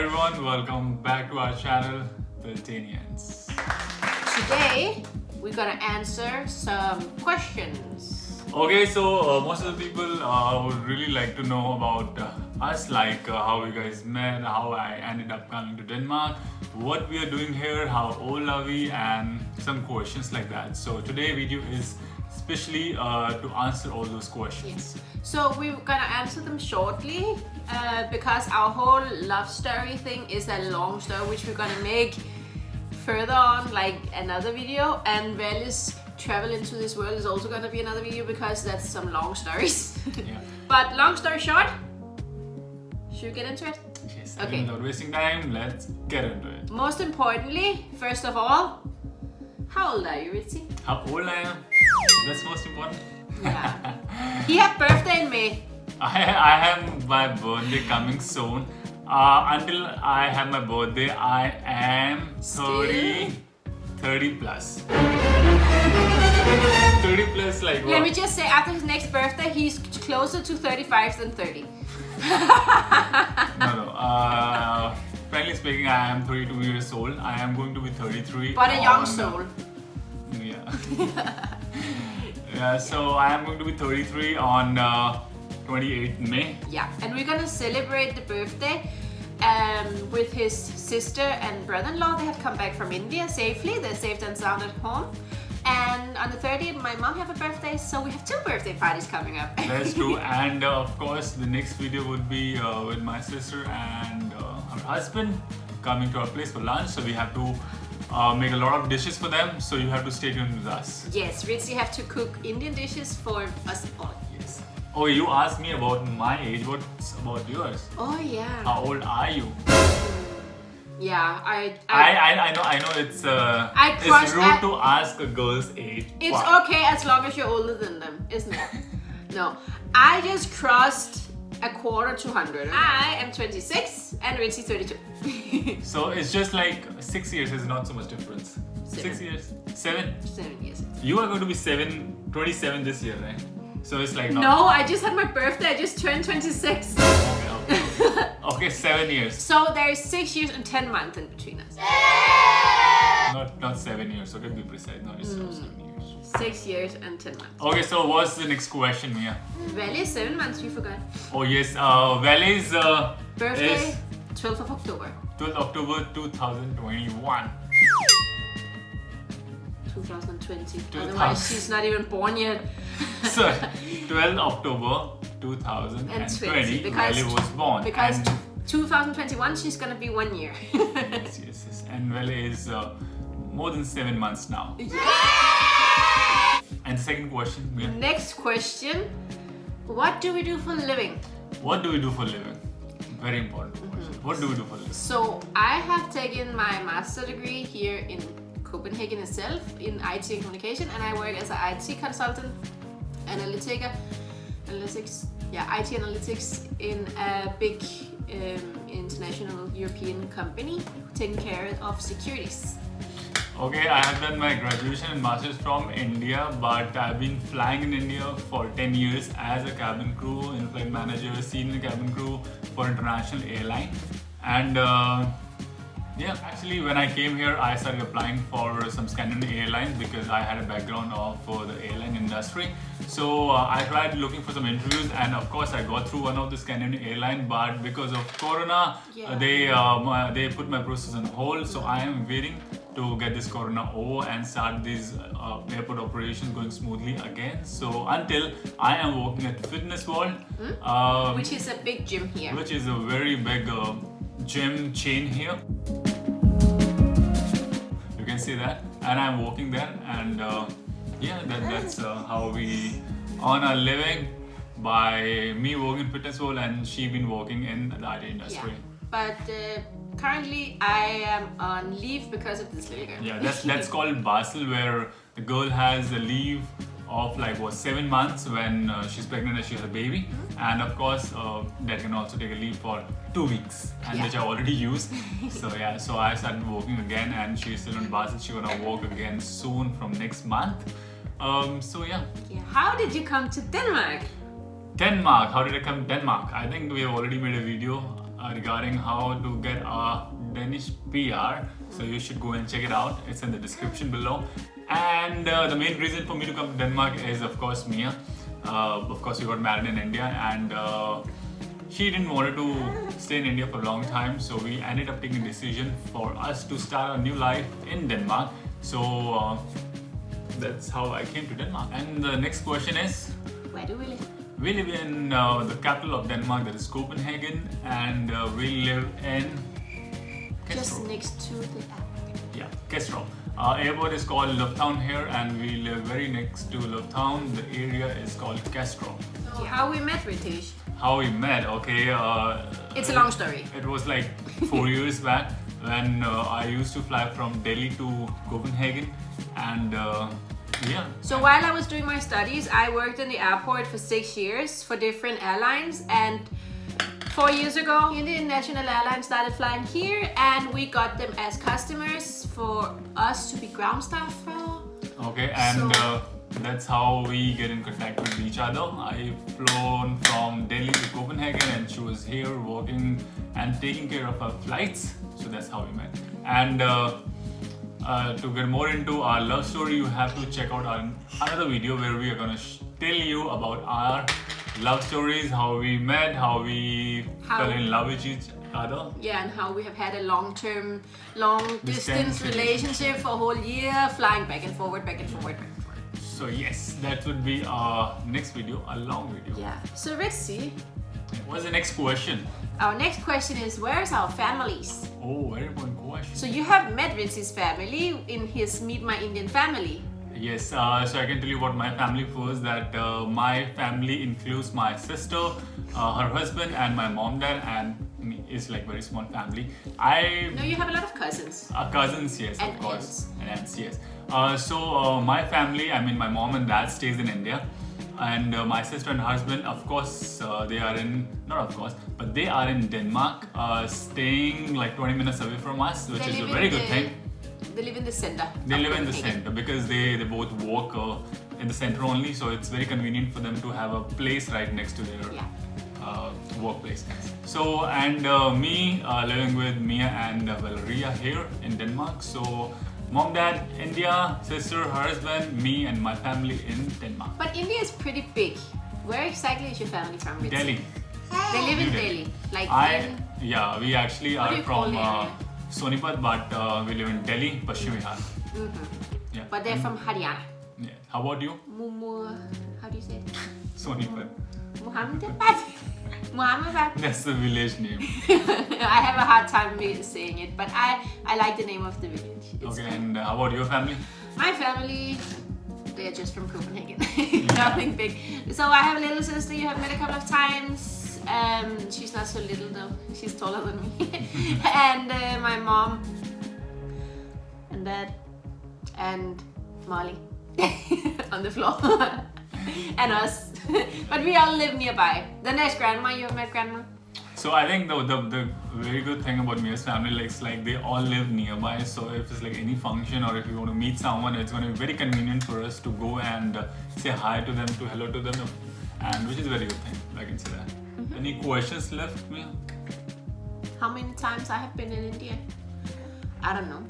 everyone, welcome back to our channel, the Danians. Today, we're gonna answer some questions. Okay, so most of the people would really like to know about us, like how you guys met, how I ended up coming to Denmark, what we are doing here, how old are we, and some questions like that. So today's video is especially to answer all those questions. Yes. So we're gonna answer them shortly because our whole love story thing is a long story which we're gonna make further on, like another video, and Vale's travel into this world is also gonna be another video because that's some long stories. Yeah. But long story short, should we get into it? Yes. Okay. Without wasting time, let's get into it. Most importantly, first of all, how old are you, Ritzy? How old I am? That's most important. Yeah. He had birthday in May. I have my birthday coming soon. Until I have my birthday, I am 30 plus. 30 plus, like what? Let me just say, after his next birthday, he's closer to 35 than 30. No. Frankly speaking, I am 32 years old. I am going to be 33. But a young soul. Yeah. Yeah, so I am going to be 33 on 28th May. Yeah, and we're gonna celebrate the birthday with his sister and brother-in-law. They have come back from India safely. They're safe and sound at home. And on the 30th, my mom have a birthday, so we have 2 birthday parties coming up. That's true. And of course, the next video would be with my sister and her husband coming to our place for lunch. So we have to make a lot of dishes for them. So you have to stay tuned with us. Yes, Ritzy have to cook Indian dishes for us all. Yes. Oh, you asked me about my age. What's about yours? Oh yeah. How old are you? Yeah, I know it's rude to ask a girl's age. It's Wow. okay as long as you're older than them, isn't it? No, I just crossed a quarter to 100. I am 26 and Ritzy 32. So it's just like 6 years is not so much difference. 6 years? 7? 7 years. You are going to be 27 this year, right? So it's like No, I just had my birthday. I just turned 26. Okay, 7 years. So there is 6 years and 10 months in between us. Not 7 years. Okay, be precise. No, it's not 7 years. 6 years and 10 months. Okay, so what's the next question, Mia? Valley is 7 months. You forgot. Oh yes, Valley's Birthday, is 12th of October. 12th October 2021. 2020. Otherwise, she's not even born yet. So 12th October 2020, because Valley was born. Because And 2021, she's gonna be 1 year. yes. And Valley is more than 7 months now. And the second question, Mia. Next question. What do we do for a living? What do we do for a living? Very important question. What do we do for a living? So I have taken my master degree here in Copenhagen itself in IT and communication, and I work as an IT consultant, analytics, IT analytics in a big international European company taking care of securities. Okay, I have done my graduation and masters from India, but I've been flying in India for 10 years as a cabin crew, in-flight manager, senior cabin crew for international airline. And yeah, actually when I came here, I started applying for some Scandinavian airlines because I had a background of the airline industry. So I tried looking for some interviews, and of course I got through one of the Scandinavian airline, but because of Corona, they put my process on hold. So I am waiting to get this Corona over and start these airport operations going smoothly again. So until I am working at Fitness World, which is a big gym here. Which is a very big gym chain here. You can see that, and I'm working there, and that's how we earn our living, by me working in Fitness World and she been working in the IT industry. Yeah. But currently I am on leave because of this little girl. Yeah, that's called Basel, where the girl has a leave of 7 months when she's pregnant and she has a baby. And of course, that can also take a leave for 2 weeks, and which I already used. So I started working again, and she's still in Basel. She's gonna work again soon from next month. How did you come to Denmark? Denmark. How did I come to Denmark? I think we have already made a video regarding how to get a Danish PR. So you should go and check it out. It's in the description below. And the main reason for me to come to Denmark is, of course, Mia. Of course, we got married in India, and she didn't want to stay in India for a long time. So we ended up taking a decision for us to start a new life in Denmark. So that's how I came to Denmark. And the next question is, where do we live? we live in the capital of Denmark, that is Copenhagen, and we live in Just Kastrup. next to the airport. Yeah, Kastrup. Airport is called Lufthavn here, and we live very next to Lufthavn. The area is called Kastrup. So how we met, Ritesh? How we met? Okay. It's a long story. It was like 4 years back when I used to fly from Delhi to Copenhagen, and yeah. So while I was doing my studies, I worked in the airport for 6 years for different airlines, and 4 years ago, Indian National Airlines started flying here, and we got them as customers for us to be ground staff for. Okay, and that's how we get in contact with each other. I've flown from Delhi to Copenhagen, and she was here working and taking care of our flights. So that's how we met. And to get more into our love story, you have to check out another video where we are gonna tell you about our love stories, how we met, how we fell in love with each other. Yeah, and how we have had a long distance relationship for a whole year, flying back and forward, back and forward, back and forward. So yes, that would be our next video, a long video. Yeah. So let's see. What's the next question? Our next question is, where's our families? Oh, very important question. So you have met Ritzy's family in his Meet My Indian Family. Yes, so I can tell you about my family first, that my family includes my sister, her husband, and my mom, dad, and me. It's like very small family. No, you have a lot of cousins. Cousins, yes, And of course. aunts. And aunts, yes. So my family, I mean my mom and dad stays in India. And my sister and husband, of course, they are in, not of course, but they are in Denmark, staying like 20 minutes away from us, which is a very good thing. They live in the center. They live in the center because they both work in the center only, so it's very convenient for them to have a place right next to their workplace. So, and me living with Mia and Valeria here in Denmark. So, mom, dad, India, sister, husband, me, and my family in Denmark. But India is pretty big. Where exactly is your family from, Ritzy? Delhi. They live in New Delhi. Like Yeah, we actually What do are you call from the area? Sonipat, but we live in Delhi, Paschim Bihar. Yeah. But they're from Haryana. Yeah. How about you? How do you say it? Sonipat. Muhammadabad. Muhammadabad. That's the village name. I have a hard time saying it, but I like the name of the village. It's Okay, and how about your family? My family, they're just from Copenhagen. Nothing big. So I have a little sister you have met a couple of times. She's not so little though. She's taller than me. And my mom and dad and Molly on the floor. And us. But we all live nearby. Then there's grandma. You have met grandma? So I think the very good thing about Mia's family, like they all live nearby. So if it's like any function or if you want to meet someone, it's going to be very convenient for us to go and say hi to them, to hello to them, and which is a very good thing. I can say that. Any questions left, Mia? How many times I have been in India? I don't know.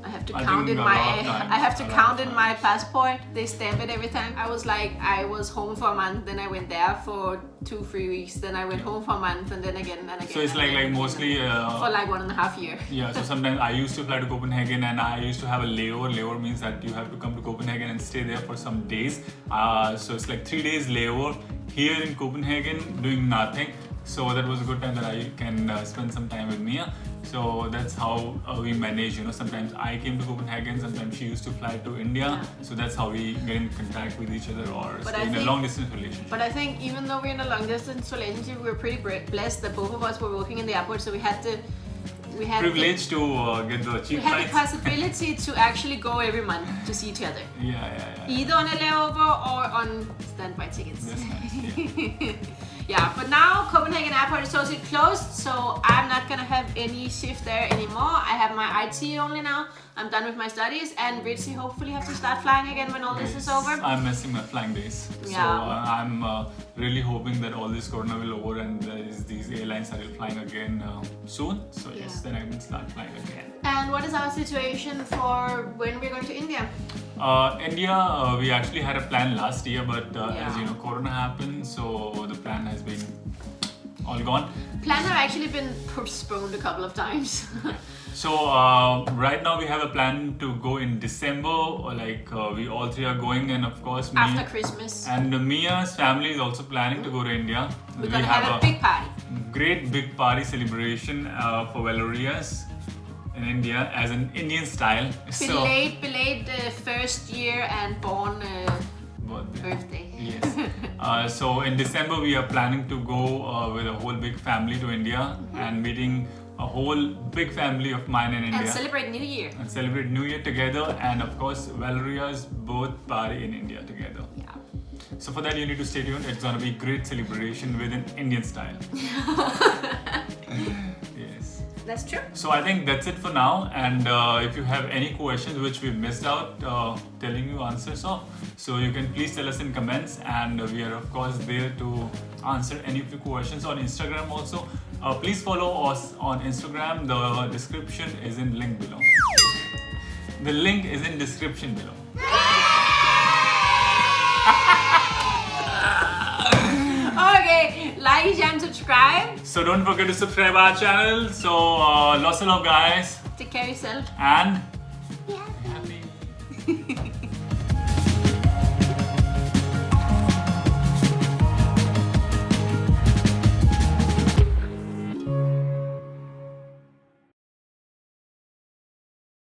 I have to I count think in a my lot of times, I have to a lot count of in my times. passport. They stamp it every time. I was home for a month, then I went there for 2-3 weeks, then I went home for a month, and then again and again. So it's and then like again. mostly for like 1.5 years. yeah. So sometimes I used to fly to Copenhagen, and I used to have a layover. Layover means that you have to come to Copenhagen and stay there for some days. So it's like 3 days layover here in Copenhagen doing nothing. So that was a good time that I can spend some time with Mia. So that's how we manage, sometimes I came to Copenhagen, sometimes she used to fly to India. Yeah. So that's how we get in contact with each other or But stay I in a think- long distance relationship. But I think even though we're in a long distance relationship, we're pretty blessed that both of us were working in the airport, so we had Privilege to get the cheap we had the flights. possibility to actually go every month to see each other. Yeah. Either on a layover or on standby tickets. That's nice, yeah. Yeah, but now Copenhagen Airport is totally closed, so I'm not gonna have any shift there anymore. I have my IT only now. I'm done with my studies, and Richie hopefully have to start flying again when all this is over. I'm missing my flying days. Yeah. So I'm really hoping that all this corona will over and these airlines are flying again soon. So yes, then I can start flying again. And what is our situation for when we're going to India? India, we actually had a plan last year, but as you know, corona happened, so the plan has been all gone. Plans have actually been postponed a couple of times. So right now we have a plan to go in December, or like we all three are going, and of course me After Christmas. and Mia's family is also planning to go to India. We're gonna have a big party. Great big party celebration for Valeria's in India as an Indian style. Belated first year and born birthday. Yes. So in December we are planning to go with a whole big family to India and meeting a whole big family of mine in India. And celebrate New Year. And celebrate New Year together, and of course Valeria's birth party in India together. Yeah. So for that you need to stay tuned. It's gonna be great celebration with an Indian style. Yes. That's true. So I think that's it for now, and if you have any questions which we missed out telling you answers of, so you can please tell us in comments, and we are of course there to answer any of your questions on Instagram also. Please follow us on Instagram. The description is in link below. The link is in description below. Okay, like, share and subscribe. So don't forget to subscribe our channel. So lots of love guys. Take care of yourself. And